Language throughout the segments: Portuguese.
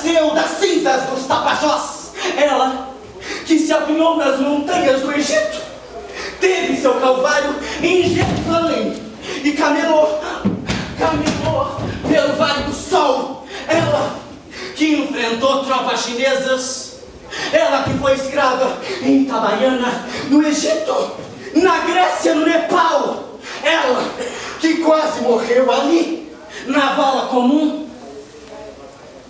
renasceu das cinzas dos Tapajós. Ela que se apinhou nas montanhas do Egito, teve seu calvário em Jerusalém e caminhou pelo Vale do Sol. Ela que enfrentou tropas chinesas, ela que foi escrava em Itabaiana, no Egito, na Grécia, no Nepal, ela que quase morreu ali, na vala comum,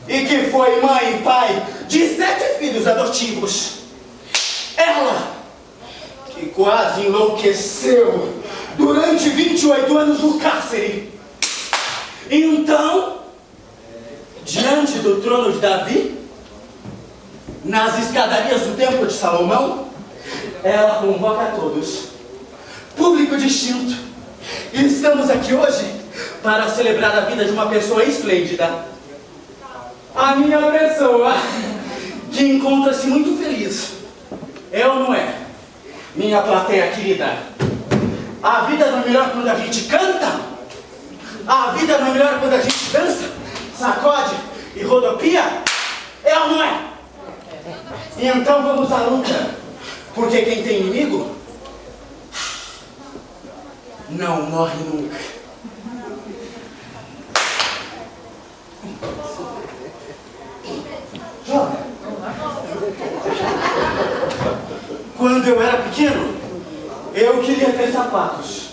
e que foi mãe e pai de 7 filhos adotivos. Ela que quase enlouqueceu durante 28 anos no cárcere. Então, diante do trono de Davi, nas escadarias do templo de Salomão, ela convoca a todos, público distinto, e estamos aqui hoje para celebrar a vida de uma pessoa esplêndida. A minha pessoa, que encontra-se muito feliz. É ou não é? Minha plateia querida. A vida não é melhor quando a gente canta? A vida não é melhor quando a gente dança, sacode e rodopia? É ou não é? Então vamos à luta. Porque quem tem inimigo não morre nunca. Joga. Quando eu era pequeno, eu queria ter sapatos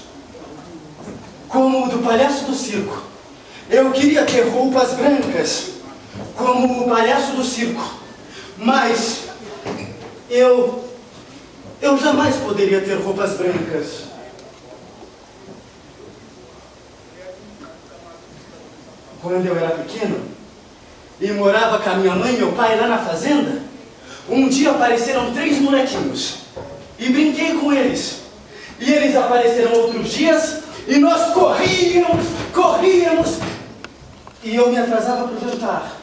como o do palhaço do circo. Eu queria ter roupas brancas como o palhaço do circo. Mas eu jamais poderia ter roupas brancas. Quando eu era pequeno e morava com a minha mãe e meu pai lá na fazenda, um dia apareceram 3 molequinhos e brinquei com eles. E eles apareceram outros dias e nós corríamos e eu me atrasava para o jantar.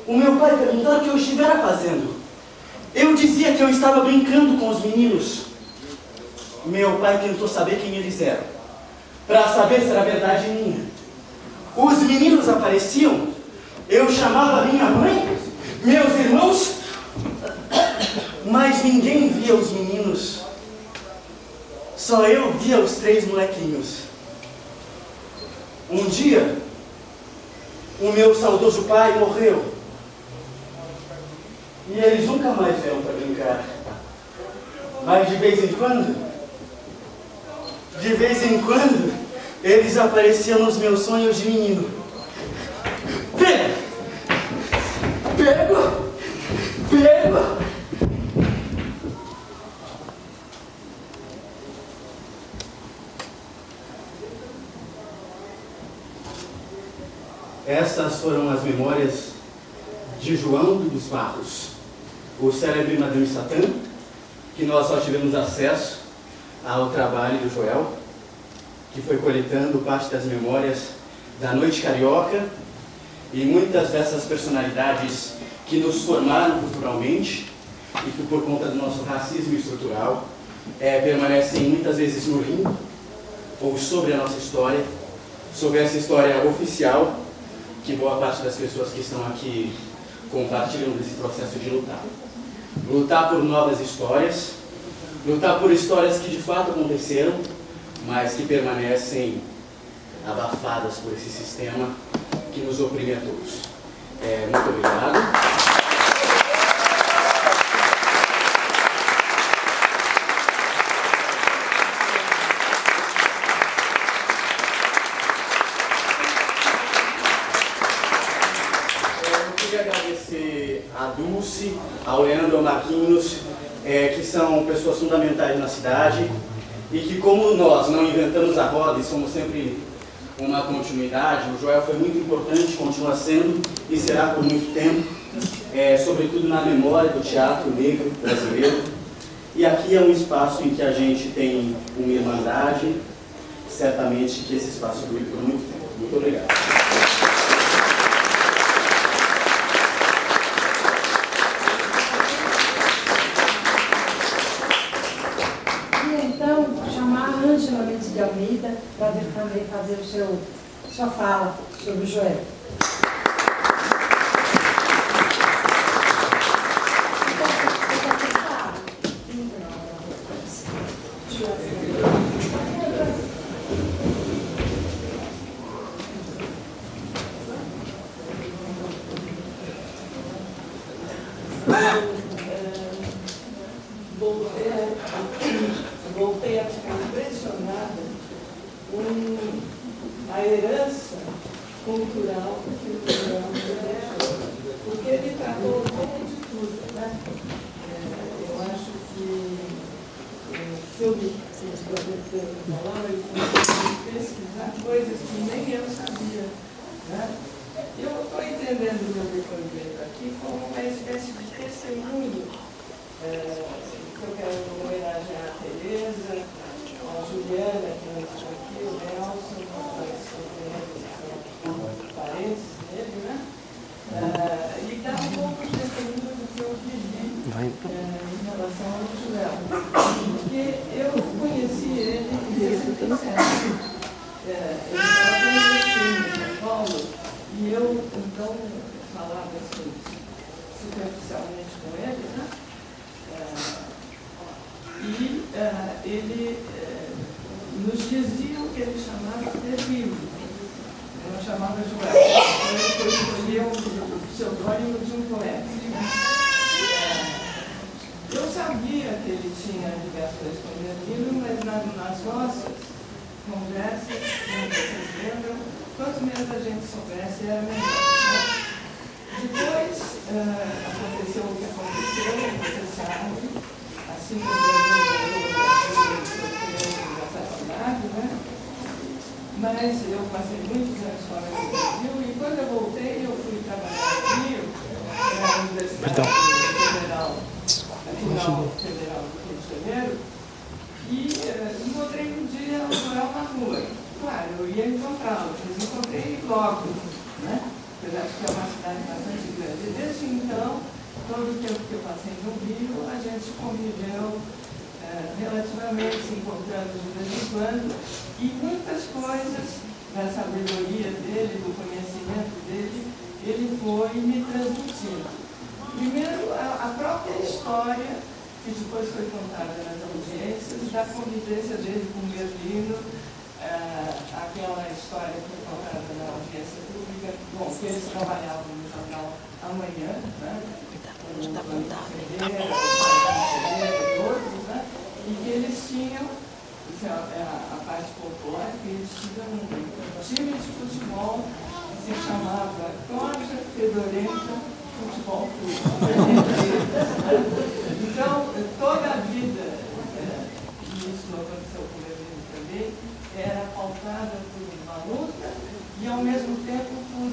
O meu pai perguntava o que eu estivera fazendo. Eu dizia que eu estava brincando com os meninos. Meu pai tentou saber quem eles eram, para saber se era verdade minha. Os meninos apareciam, eu chamava minha mãe, meus irmãos, mas ninguém via os meninos. Só eu via os 3 molequinhos. Um dia, o meu saudoso pai morreu. E eles nunca mais vieram para brincar. Mas de vez em quando, eles apareciam nos meus sonhos de menino. Pego! Essas foram as memórias de João dos Barros, o célebre Madame Satã, que nós só tivemos acesso ao trabalho do Joel, que foi coletando parte das memórias da noite carioca e muitas dessas personalidades que nos formaram culturalmente e que, por conta do nosso racismo estrutural, permanecem muitas vezes no limbo ou sobre a nossa história, sobre essa história oficial que boa parte das pessoas que estão aqui compartilham desse processo de lutar. Lutar por novas histórias, lutar por histórias que de fato aconteceram, mas que permanecem abafadas por esse sistema que nos oprime a todos. Muito obrigado. A Dulce, ao Leandro, ao Marquinhos, que são pessoas fundamentais na cidade e que, como nós não inventamos a roda e somos sempre uma continuidade, o Joel foi muito importante, continua sendo e será por muito tempo, sobretudo na memória do teatro negro brasileiro. E aqui é um espaço em que a gente tem uma irmandade, certamente que esse espaço dure por muito tempo. Muito obrigado. De Almeida, para vir também fazer sua fala sobre o Joel. cultural que o Joel deixou, porque ele tratou um pouco de tudo, né? Eu acho que se eu me falar, eu comecei a pesquisar coisas que nem eu sabia, né? Eu estou entendendo o meu depoimento aqui como uma espécie de testemunho que eu quero homenagear a Tereza, a Juliana, que não está aqui, o Nelson, parentes dele, né? E dar um pouco de testemunho do que eu vivi em relação ao Joel. Porque eu conheci ele em 67. Ele estava em São Paulo, e eu, então, falava assim, superficialmente com ele, né? Ele nos dizia o que ele chamava de livro. Eu não chamava Joel. Ele foi escolher o pseudônimo de um poeta. Eu sabia que ele tinha ligações com o Leonino, mas nas nossas conversas, como vocês lembram, quanto menos a gente soubesse, era melhor. Depois, aconteceu o que aconteceu, você sabe, assim como eu na faculdade, né? Mas eu passei muitos anos fora do Brasil e quando eu voltei, eu fui trabalhar no Rio, na Universidade Federal, Federal do Rio de Janeiro, e encontrei um dia o Joel na rua. Claro, eu ia encontrá-lo, mas encontrei logo, né? Apesar de que é uma cidade bastante grande. E desde então, todo o tempo que eu passei no Rio, a gente conviveu relativamente, se encontrando de vez em quando, e muitas coisas da sabedoria dele, do conhecimento dele, ele foi me transmitindo. Primeiro, a própria história, que depois foi contada nas audiências, da convivência dele com o Merlino, aquela história que foi contada na audiência pública, bom, que eles trabalhavam no jornal Amanhã, né? E que eles tinham, isso é a parte popular, que eles tinham um time de futebol que se chamava Corja Fedorenta Futebol Clube. Então, toda a vida, e isso aconteceu com o meu filho também, era pautada por uma luta e, ao mesmo tempo, por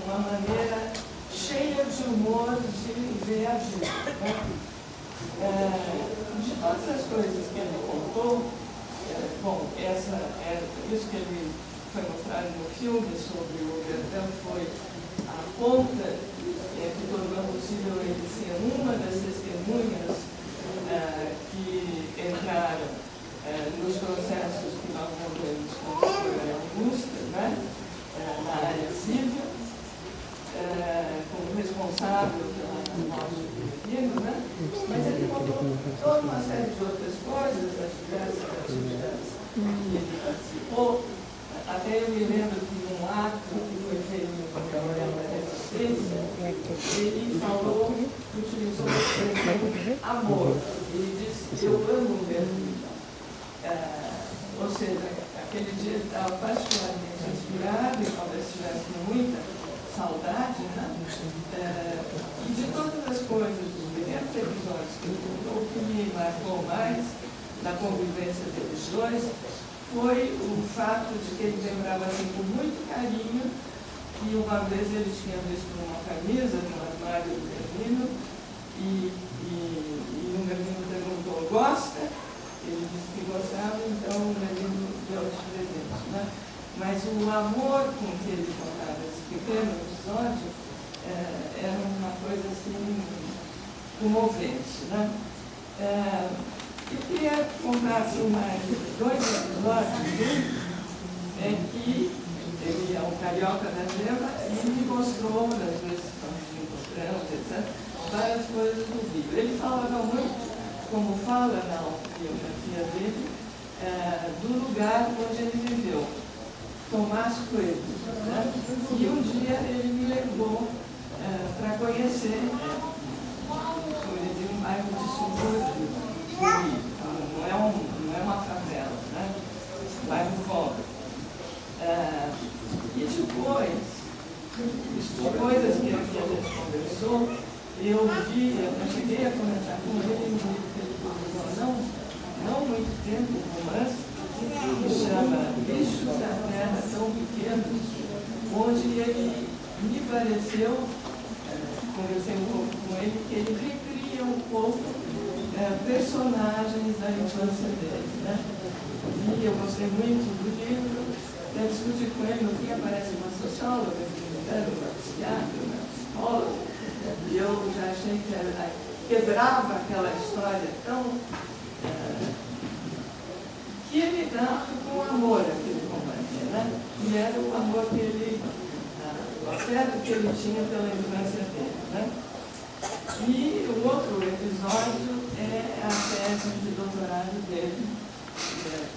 uma maneira cheia de humor de ver a vida. De todas as coisas que ele contou, bom, isso que ele foi mostrado no filme sobre o Bertão foi a ponta que tornou possível ele ser uma das testemunhas que entraram nos processos que nós montamos com a Augusta, né, na área civil, como responsável pela morte do menino, né? Mas ele contou toda uma série de outras coisas, das diversas atividades que ele participou. Até eu me lembro que num ato que foi feito no Memorial da Resistência, ele falou, utilizou o termo amor. Ele disse, eu amo o Berlim. Ou seja, aquele dia ele estava particularmente inspirado, e talvez tivesse muita saudade, né? E de todas as coisas, dos primeiros episódios que ele contou, o que me marcou mais na convivência deles dois foi o fato de que ele lembrava assim, com muito carinho que uma vez ele tinha visto uma camisa no armário do Merlino e o Merlino perguntou, gosta? Ele disse que gostava, então o Merlino deu de presente, né? Mas o amor com que ele contava esse pequeno episódio era uma coisa assim comovente, né? Eu queria contar assim, mais dois episódios que ele é um carioca da Gema e me mostrou, às vezes quando nos encontramos, etc., várias coisas do Rio. Ele falava muito, como fala na autobiografia dele, do lugar onde ele viveu. Tomás Coelho, né? E um dia ele me levou para conhecer, como ele dizia, um bairro de subúrbio do Rio. Não é uma favela, né? Um bairro pobre. E depois coisas que a gente conversou, eu cheguei a comentar com ele no livro que ele publicou não muito tempo, um romance, que chama Bichos da Terra Tão Pequenos, onde ele me pareceu, conversei um pouco com ele, que ele recria um pouco personagens da infância dele, né? E eu gostei muito do livro, eu discuti com ele, no fim aparece uma socióloga, uma psiquiatra, uma psicóloga, e eu já achei que quebrava aquela história tão... que ele dava com amor aquele romance, né? E era o amor que ele... o afeto que ele tinha pela infância dele, né? E o outro episódio é a tese de doutorado dele.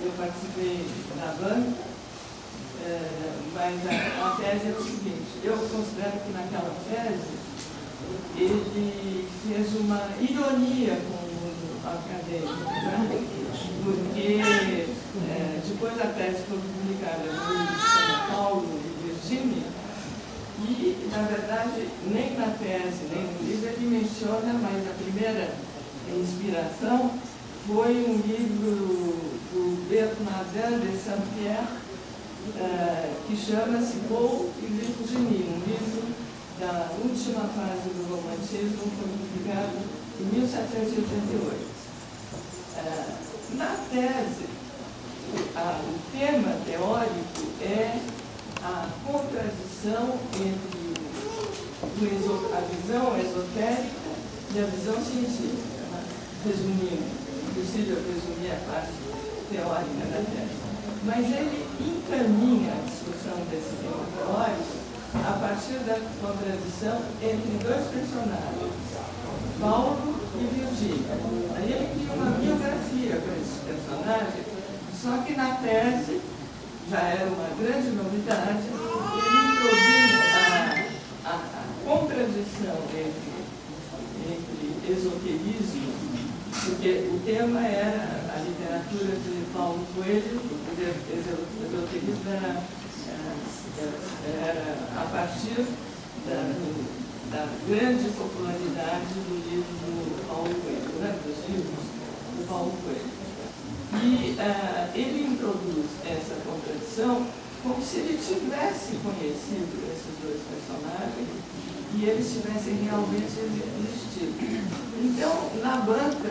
Eu participei da banca, mas a tese é o seguinte: eu considero que naquela tese ele fez uma ironia com o mundo acadêmico, né? Porque depois a tese foi publicada no São Paulo e Virgínia, e, na verdade, nem na tese, nem no livro ele menciona, mas a primeira inspiração foi um livro do Bernardin de Saint-Pierre, que chama-se Paul e Virginie, um livro da última fase do romantismo, foi publicado em 1788. Na tese, o tema teórico é a contradição entre a visão esotérica e a visão científica, né? Resumindo, impossível resumir a parte teórica da tese. Mas ele encaminha a discussão desse tema teórico a partir da contradição entre dois personagens, Paulo e Virgínia. Aí ele cria uma biografia com esses personagens, só que na tese já era uma grande novidade, ele introduz a contradição entre esoterismo, porque o tema era a literatura de Paulo Coelho, o esoterismo era a partir da grande popularidade do livro do Paulo Coelho, né, dos livros do Paulo Coelho. E ele introduz essa contradição como se ele tivesse conhecido esses dois personagens e eles tivessem realmente existido. Então, na banca,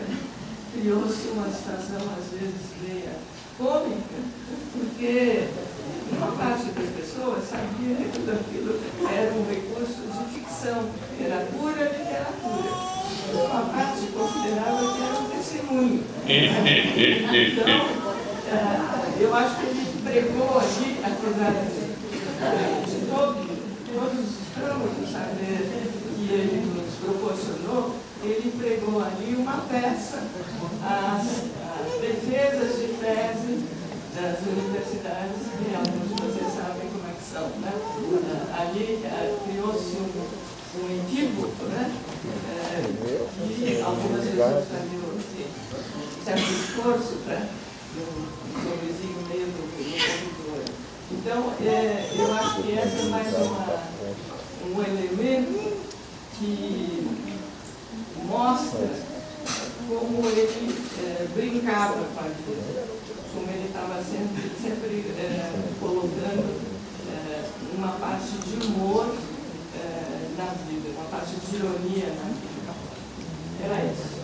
criou-se uma situação, às vezes, meio cômica, porque uma parte das pessoas sabia que tudo aquilo era um recurso de ficção, era pura literatura. Uma parte considerava que era um testemunho. Então, eu acho que ele pregou ali, apesar de todos os campos do saber que ele nos proporcionou, ele pregou ali uma peça, as defesas de tese das universidades, que alguns de vocês sabem como é que são, né? Ali criou-se um equívoco, né? E algumas pessoas faziam um certo esforço para um sorrisinho meio do corredor. Então, eu acho que essa é mais um elemento que mostra como ele brincava com a vida, como ele estava sempre colocando uma parte de humor na vida, uma parte de ironia na vida. Era isso.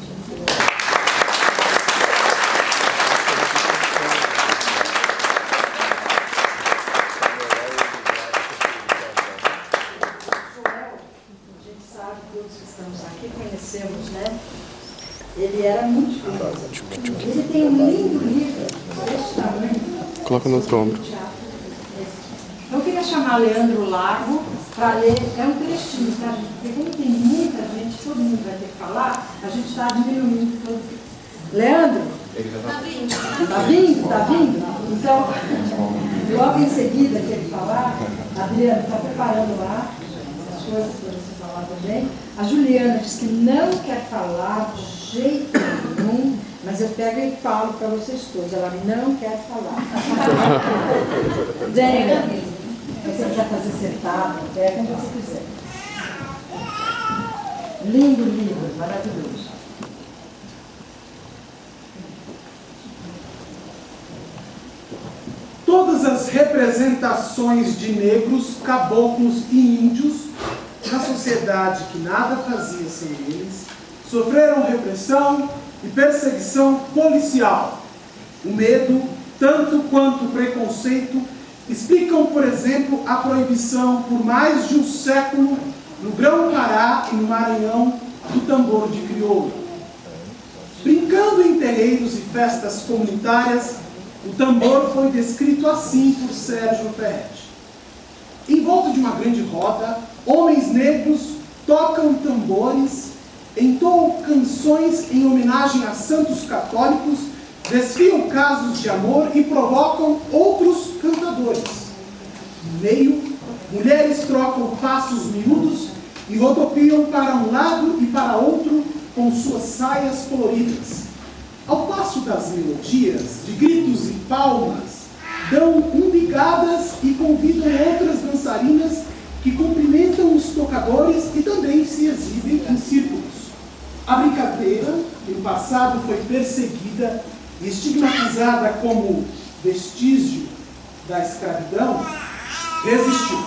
Conhecemos, né? Ele era muito feliz. Ele tem um lindo livro desse tamanho. Coloca no outro ombro. Eu queria chamar Leandro Lago para ler. É um trechinho, tá, gente? Porque como tem muita gente, todo mundo vai ter que falar, a gente está diminuindo todo. Leandro? Está vindo. Está vindo? Está vindo? Então, logo em seguida que ele falar, a Adriana está preparando lá as coisas para você falar também. A Juliana diz que não quer falar de jeito nenhum, mas eu pego e falo para vocês todos. Ela não quer falar. Venha, você quiser fazer sentado, como você quiser. Lindo livro, maravilhoso. Todas as representações de negros, caboclos e índios na sociedade que nada fazia sem eles sofreram repressão e perseguição policial. O medo, tanto quanto o preconceito, explicam, por exemplo, a proibição por mais de um século no Grão-Pará e no Maranhão do tambor de crioulo. Brincando em terreiros e festas comunitárias, o tambor foi descrito assim por Sérgio Ferretti. Em volta de uma grande roda, homens negros tocam tambores, entoam canções em homenagem a santos católicos, desfiam casos de amor e provocam outros cantadores. No meio, mulheres trocam passos miúdos e rodopiam para um lado e para outro com suas saias coloridas. Ao passo das melodias, de gritos e palmas, dão umbigadas e convidam outras dançarinas que cumprimentam os tocadores e também se exibem em círculos. A brincadeira, que no passado foi perseguida e estigmatizada como vestígio da escravidão, resistiu.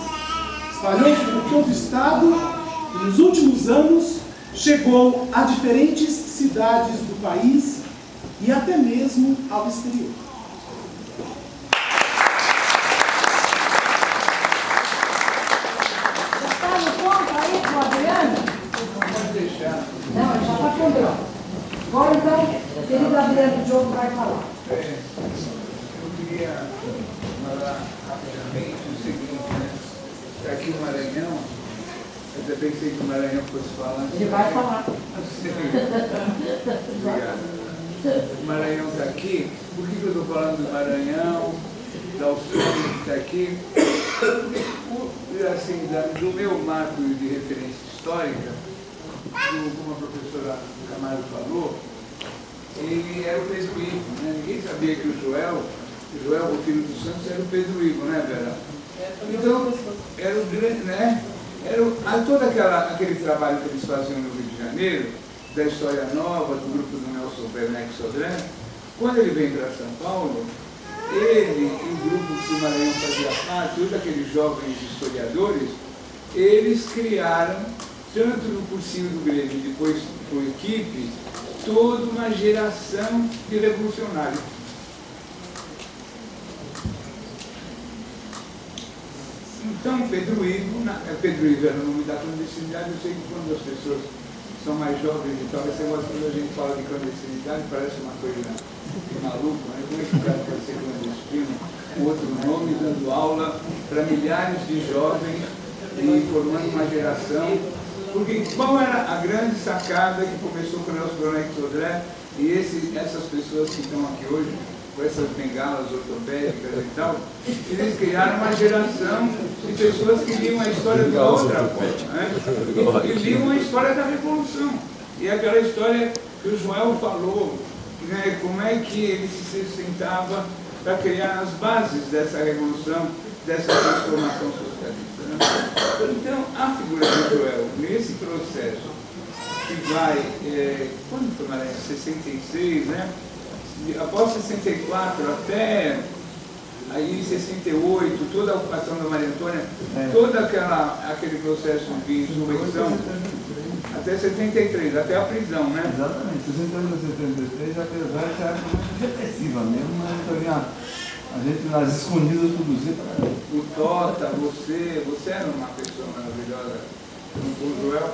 Espalhou-se por todo o estado e nos últimos anos chegou a diferentes cidades do país e até mesmo ao exterior. Está no ponto aí com o Adriano? Não pode deixar. Não, ele já está com pronto. Agora então, querido Adriano, o Diogo vai falar. Eu queria falar rapidamente o seguinte, né? Aqui no Maranhão, eu até pensei que o Maranhão fosse falar. Ele vai falar. Obrigado. O Maranhão está aqui. Por que eu estou falando do Maranhão, da Alçônia que está aqui? Assim, do meu marco de referência histórica, como a professora Camargo falou, ele era o Pedro Ivo, né? Ninguém sabia que o Joel, o filho do Santos, era o Pedro Ivo, né, Vera? Então, era o grande, né? Todo aquele trabalho que eles faziam no Rio de Janeiro, da História Nova, do grupo do Nelson Werneck Sodré, quando ele vem para São Paulo, ele e o grupo que o Maranhão fazia parte, todos aqueles jovens historiadores, eles criaram, tanto no cursinho do Grêmio e depois por equipe, toda uma geração de revolucionários. Então, Pedro Ivo era o nome da clandestinidade. Eu sei que quando as pessoas são mais jovens e tal, esse negócio quando a gente fala de clandestinidade parece uma coisa de maluco, né? Como é que o cara pode ser clandestino com outro nome, dando aula para milhares de jovens e formando uma geração? Porque qual era a grande sacada que começou com o Nelson Werneck Sodré e essas pessoas que estão aqui hoje, com essas bengalas ortopédicas e tal, eles criaram uma geração de pessoas que liam a história de outra forma, né? E liam a história da Revolução. E aquela história que o Joel falou, né? Como é que ele se sustentava para criar as bases dessa Revolução, dessa transformação socialista, né? Então, a figura do Joel, nesse processo, que vai, quando foi, Maranhão? 66, né? Após 64 até aí 68, toda a ocupação da Maria Antônia, todo aquele processo de insurreição, até 73, até a prisão, né? Exatamente, 62 a 73, apesar de ser muito repressiva mesmo, mas a gente nas escondidas produzia para ela. O Tota, você era uma pessoa maravilhosa, o Joel.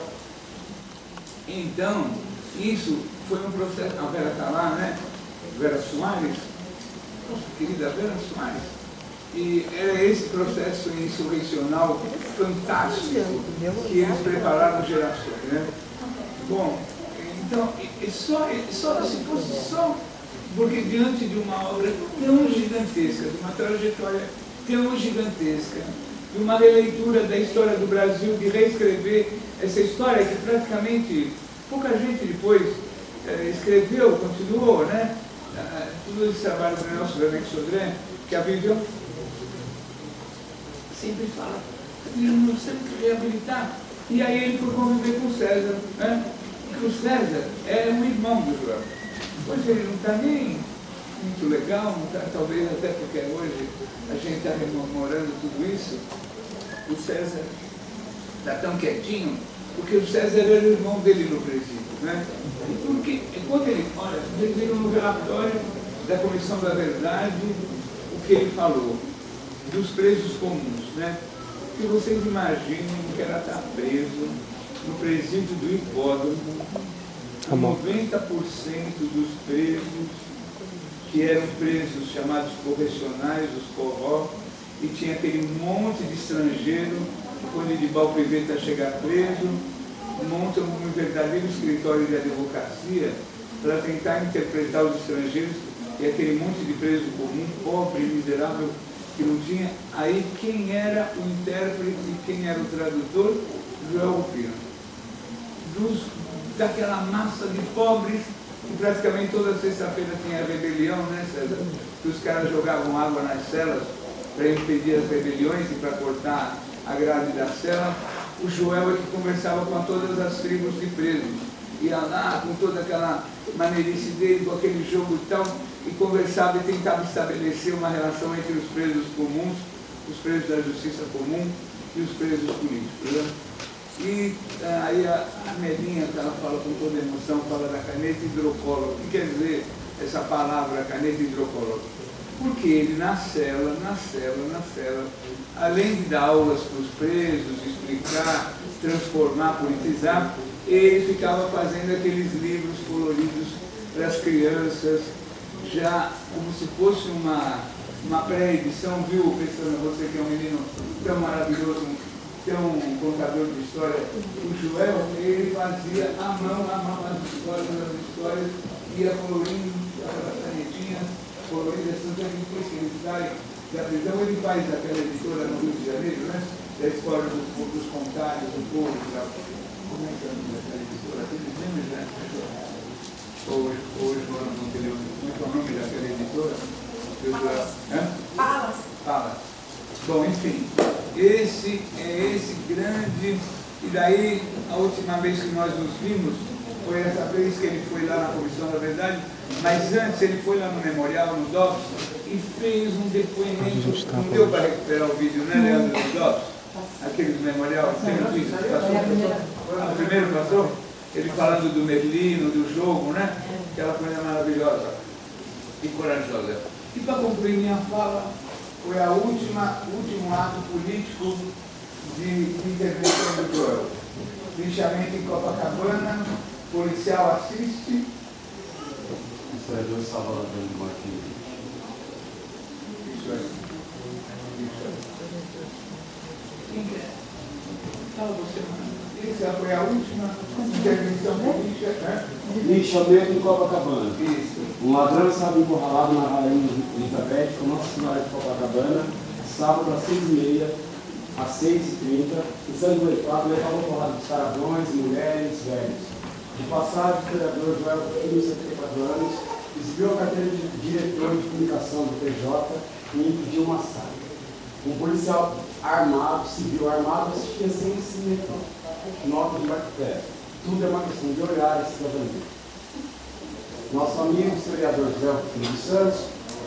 Então, isso foi um processo, a Vera está lá, né? Vera Soares, nossa querida Vera Soares, e era esse processo insurrecional fantástico que eles prepararam gerações, né? Bom, então, se fosse só, porque diante de uma obra tão gigantesca, de uma trajetória tão gigantesca, de uma releitura da história do Brasil, de reescrever essa história que praticamente pouca gente depois escreveu, continuou, né? Todo esse trabalho do Nelson Werneck Sodré, que a viveu, sempre fala, nós temos que reabilitar. E aí ele foi conviver com o Sérgio. César, né? Porque o César é um irmão do Joel. Hoje ele não está nem muito legal, não tá, talvez até porque hoje a gente está rememorando tudo isso. O César está tão quietinho, porque o César era o irmão dele no presídio, né? Porque quando ele, olha, vocês viram no relatório da Comissão da Verdade o que ele falou dos presos comuns, né? Que vocês imaginam que ela está preso no presídio do Hipódromo, 90% dos presos que eram presos chamados correcionais, os corró, e tinha aquele monte de estrangeiro que quando Edibal Piveta chegar preso, montam um verdadeiro escritório de advocacia para tentar interpretar os estrangeiros e aquele monte de preso comum, pobre, miserável, que não tinha. Aí quem era o intérprete e quem era o tradutor? Joel Rufino. Daquela massa de pobres, que praticamente toda sexta-feira tinha rebelião, né, César? Que os caras jogavam água nas celas para impedir as rebeliões e para cortar a grade da cela. O Joel é que conversava com todas as tribos de presos. Ia lá com toda aquela maneirice dele, com aquele jogo e tal, e conversava e tentava estabelecer uma relação entre os presos comuns, os presos da justiça comum e os presos políticos, né? E aí a Melinha, que ela fala com toda emoção, fala da caneta hidrocolo. O que quer dizer essa palavra, caneta hidrocolo? Porque ele na cela, além de dar aulas para os presos, explicar, transformar, politizar, ele ficava fazendo aqueles livros coloridos para as crianças, já como se fosse uma pré-edição, viu, Pestana, você que é um menino tão maravilhoso, tão contador de história, o Joel, ele fazia à mão as histórias, ia colorindo aquelas canetinhas, coloridas, tanto é que depois que ele sai da prisão, ele faz aquela editora no Rio de Janeiro, né? Da história dos contários, do povo e tal. Como é que é o nome daquela editora? Aqueles nomes, né? Hoje não tem como é que é o nome daquela editora? Palas. Bom, enfim, esse grande... E daí, a última vez que nós nos vimos, foi essa vez que ele foi lá na Comissão da Verdade, mas antes ele foi lá no Memorial, no DOPS, e fez um depoimento. Não deu para recuperar o vídeo, né, Leandro, do DOPS? Aquele do Memorial, tem o vídeo? Passou? O primeiro passou? Ele falando do Merlino, do jogo, né? Aquela coisa maravilhosa e corajosa. E para concluir minha fala, foi o último ato político de intervenção do Joel. Linchamento em Copacabana, policial assiste. Historiador Salvador de Martins. Isso aí. Fala você, mano. Essa foi a última intervenção política, né? Linchamento em Copacabana. Isso. Um ladrão estava encurralado na Rainha Elizabeth com Nossa Senhora de Copacabana, sábado às 6h30, às 6h30, ensanguentado, levava porrada dos caravões, mulheres, velhos. De passagem, o vereador Joel Rufino, 74 anos, exibiu a carteira de diretor de comunicação do PJ e impediu uma saída. Um policial armado, civil armado, assistia sem se meter. Nota de Marqueté. Tudo é uma questão de olhar e cidadania. Nosso amigo historiador José Rufino dos Santos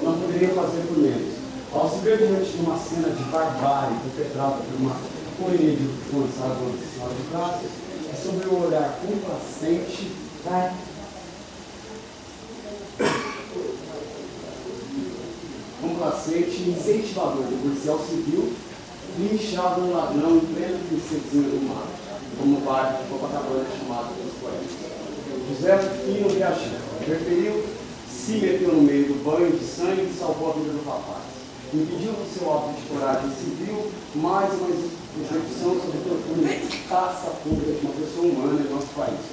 não poderia fazer por menos. Ao se ver diante de uma cena de barbárie perpetrada por uma correria de forçada do Senhora de Praça, é sobre o olhar complacente, e incentivador do policial civil, linchava um ladrão em plena princesinha do mar, como o bairro de Copacabana chamado pelos poetas. José Rufino reagiu, preferiu, se meteu no meio do banho de sangue e salvou a vida do rapaz. Impediu com seu ato de coragem civil mais uma execução sobre tortura e caça pública de uma pessoa humana em nosso país.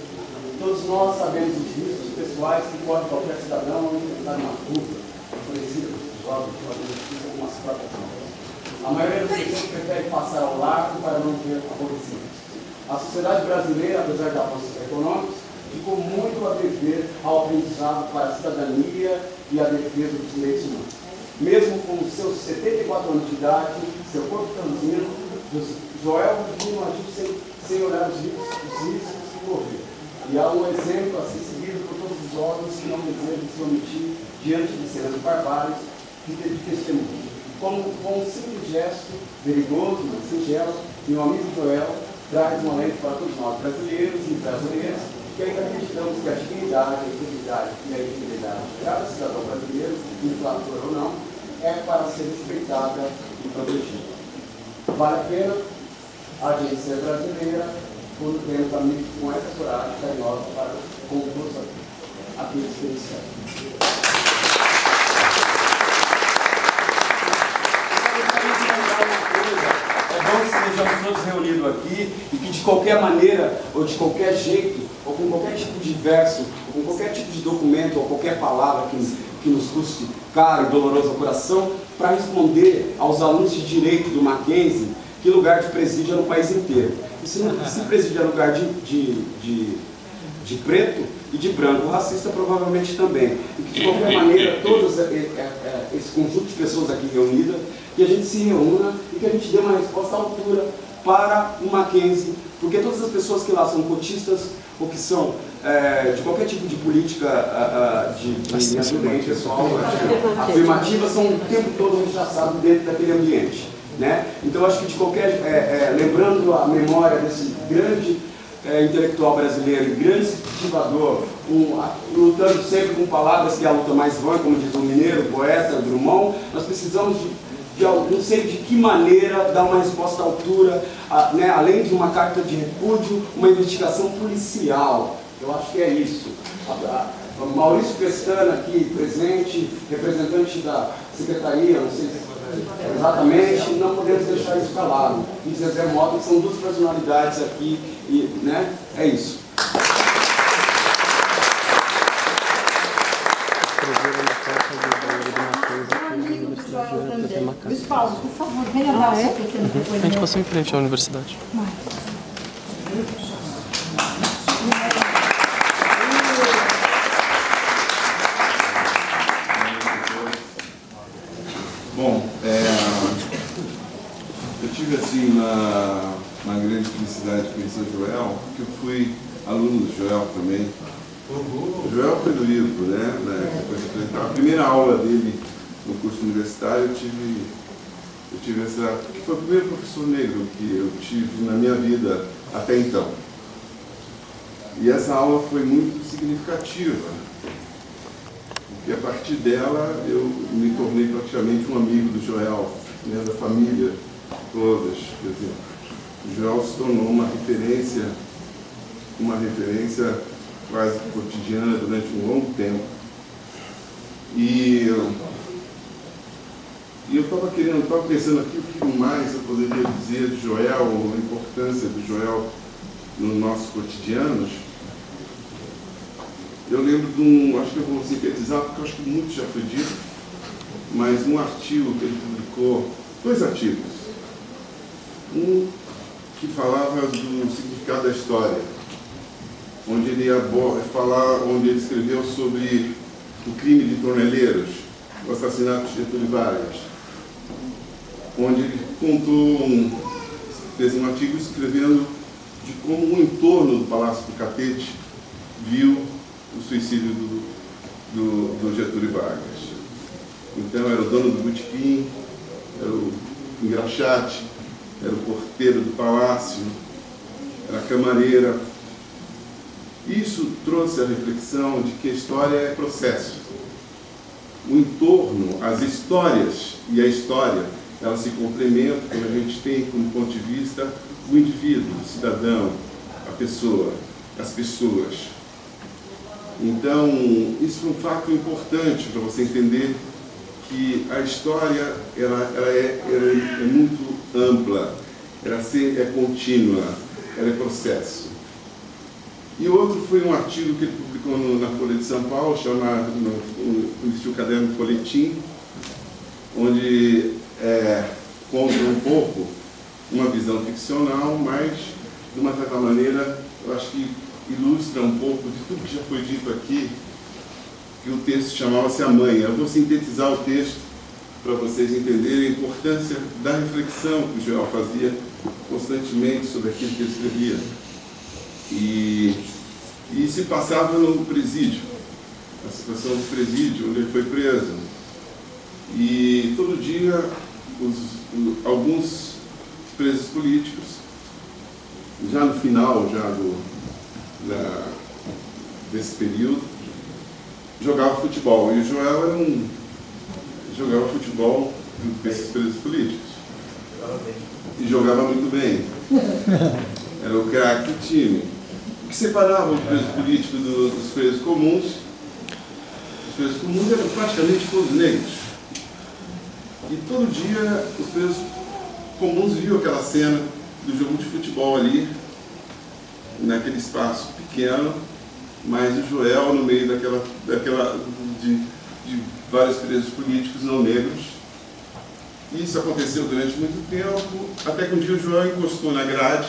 Todos nós sabemos os riscos pessoais que corre qualquer cidadão ao enfrentar uma fuga, oferecida por jovens de fazer justiça com as próprias mãos. A maioria dos pessoas prefere passar ao largo para não ter aborrecimentos. A sociedade brasileira, apesar de avanços econômicos, ficou muito a dever ao aprendizado para a cidadania e a defesa dos direitos humanos. Mesmo com seus 74 anos de idade, seu corpo franzino, Joel Rufino agiu sem olhar os riscos e há um exemplo a ser seguido por todos os órgãos que não desejam se omitir diante de cenas barbários de testemunho. Com um simples gesto, perigoso, mas singelo, e o amigo Joel traz um alento para todos nós, brasileiros e brasileiras, que ainda acreditamos que a dignidade, a integridade e a integridade de cada cidadão brasileiro, infrator ou não, é para ser respeitada e protegida. Vale a pena a gente ser brasileira quando temos amigos com essa coragem carinhosa para com todos aqueles que eles servem. É bom que estejamos todos reunidos aqui e que de qualquer maneira, ou de qualquer jeito, ou com qualquer tipo de verso, ou com qualquer tipo de documento, ou qualquer palavra que nos custe caro e doloroso ao coração, para responder aos alunos de Direito do Mackenzie que lugar de presídio é no país inteiro. E se presídio é lugar de preto e de branco, racista provavelmente também. E que de qualquer maneira, todo esse conjunto de pessoas aqui reunidas, que a gente se reúna e que a gente dê uma resposta à altura para o Mackenzie, porque todas as pessoas que lá são cotistas ou que são de qualquer tipo de política de ambiente pessoal, afirmativa, são o tempo todo rechaçados dentro daquele ambiente. Né? Então, acho que de qualquer, lembrando a memória desse grande intelectual brasileiro e grande incentivador, lutando sempre com palavras que é a luta mais vã, como diz o mineiro, o poeta, Drummond, nós precisamos não sei de que maneira dar uma resposta à altura, né? Além de uma carta de repúdio, uma investigação policial. Eu acho que é isso. Maurício Pestana aqui presente, representante da Secretaria, não sei exatamente, não podemos deixar isso calado. E Zezé Mota, que são duas personalidades aqui, e, né? É isso. Luiz Paulo, por favor, venha dar seu pequeno depoimento. A gente passou em frente à universidade. Bom, eu tive assim uma grande felicidade de conhecer o Joel, porque eu fui aluno do Joel também. O Joel foi do livro, né? A primeira aula dele no curso universitário eu tive essa, que foi o primeiro professor negro que eu tive na minha vida até então. E essa aula foi muito significativa, porque a partir dela eu me tornei praticamente um amigo do Joel, né, da família todas. Quer dizer, o Joel se tornou uma referência quase cotidiana durante um longo tempo. E eu estava pensando aqui o que mais eu poderia dizer de Joel, a importância do Joel nos nossos cotidianos. Eu lembro de acho que eu vou sintetizar, porque eu acho que muito já foi dito, mas um artigo que ele publicou, 2 artigos. Um que falava do significado da história, onde ele onde ele escreveu sobre o crime de Torneleiros, o assassinato de Getúlio Vargas, onde ele fez um artigo escrevendo de como o entorno do Palácio do Catete viu o suicídio do Getúlio Vargas. Então era o dono do botequim, era o engraxate, era o porteiro do palácio, era a camareira. Isso trouxe a reflexão de que a história é processo. O entorno, as histórias e a história, elas se complementam quando a gente tem como ponto de vista o indivíduo, o cidadão, a pessoa, as pessoas. Então, isso foi um fato importante para você entender que a história ela é muito ampla, ela é contínua, ela é processo. E outro foi um artigo que ele publicou na Folha de São Paulo, chamado, no caderno Folhetim, onde conta um pouco uma visão ficcional, mas, de uma certa maneira, eu acho que ilustra um pouco de tudo que já foi dito aqui, que o texto chamava-se A Mãe. Eu vou sintetizar o texto para vocês entenderem a importância da reflexão que o Joel fazia constantemente sobre aquilo que ele escrevia. E E se passava no presídio, a situação do presídio, onde ele foi preso. E todo dia alguns presos políticos, já no final desse período, jogavam futebol. E o Joel jogava futebol com esses presos políticos. E jogava muito bem. Era o craque do time. O que separava os presos políticos dos presos comuns? Os presos comuns eram praticamente todos negros. E todo dia os presos comuns viam aquela cena do jogo de futebol ali, naquele espaço pequeno, mas o Joel no meio de vários presos políticos não negros. Isso aconteceu durante muito tempo, até que um dia o Joel encostou na grade,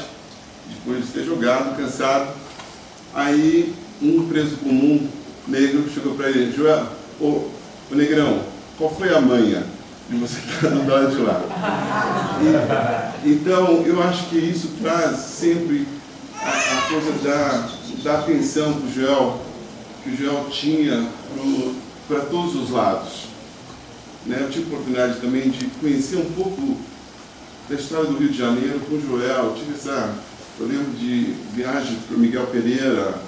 depois de ter jogado, cansado. Aí um preso comum negro chegou para ele: Joel, ô negrão, qual foi a manha de você estar do lado de lá? Então, eu acho que isso traz sempre a coisa da atenção que o Joel tinha para todos os lados. Né? Eu tive a oportunidade também de conhecer um pouco da história do Rio de Janeiro com o Joel. Eu lembro de viagem para o Miguel Pereira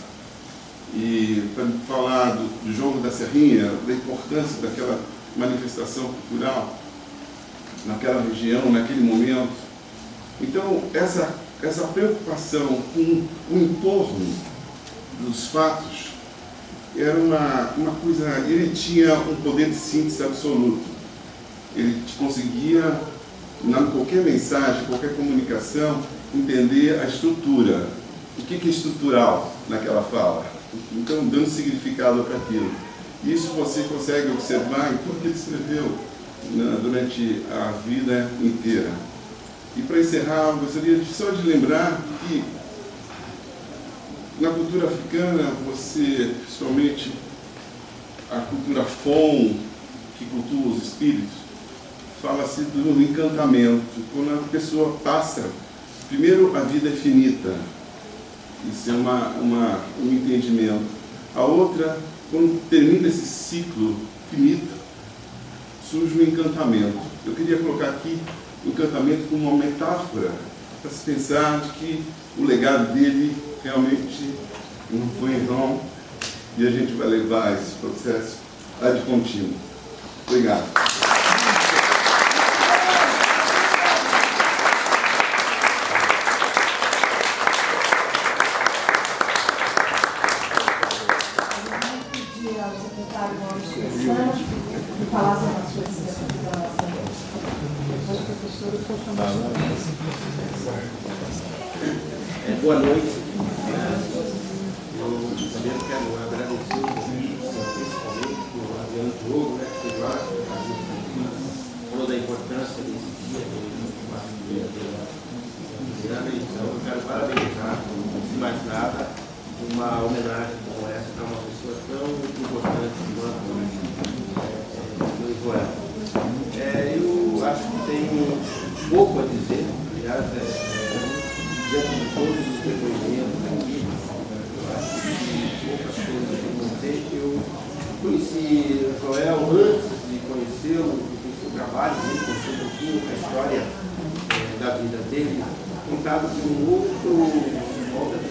e para falar do jogo da Serrinha, da importância daquela manifestação cultural naquela região, naquele momento. Então, essa preocupação com o entorno dos fatos era uma coisa. Ele tinha um poder de síntese absoluto. Ele conseguia, em qualquer mensagem, qualquer comunicação, entender a estrutura. O que é estrutural naquela fala? Então, dando significado para aquilo. Isso você consegue observar em tudo que ele escreveu durante a vida inteira. E para encerrar, eu gostaria só de lembrar que na cultura africana, principalmente a cultura Fon, que cultua os espíritos, fala-se do encantamento. Quando a pessoa passa, primeiro a vida é finita, isso é um entendimento. A outra, quando termina esse ciclo finito, surge um encantamento. Eu queria colocar aqui o encantamento como uma metáfora para se pensar de que o legado dele realmente não foi em vão e a gente vai levar esse processo ad contínuo. Obrigado. Boa noite. Eu primeiro quero agradecer principalmente o Adriano Diogo, que foi lá, falou da importância desse dia, então eu quero parabenizar, se mais nada, uma homenagem como essa para uma pessoa tão importante quanto o Joel. Eu acho que tenho pouco a dizer, aliás, diante de todos os depoimentos aqui, eu acho que poucas coisas eu não sei. Eu conheci o Joel antes de conhecê-lo, conheci o trabalho dele, conheci um pouquinho a história da vida dele, contado por outra figura.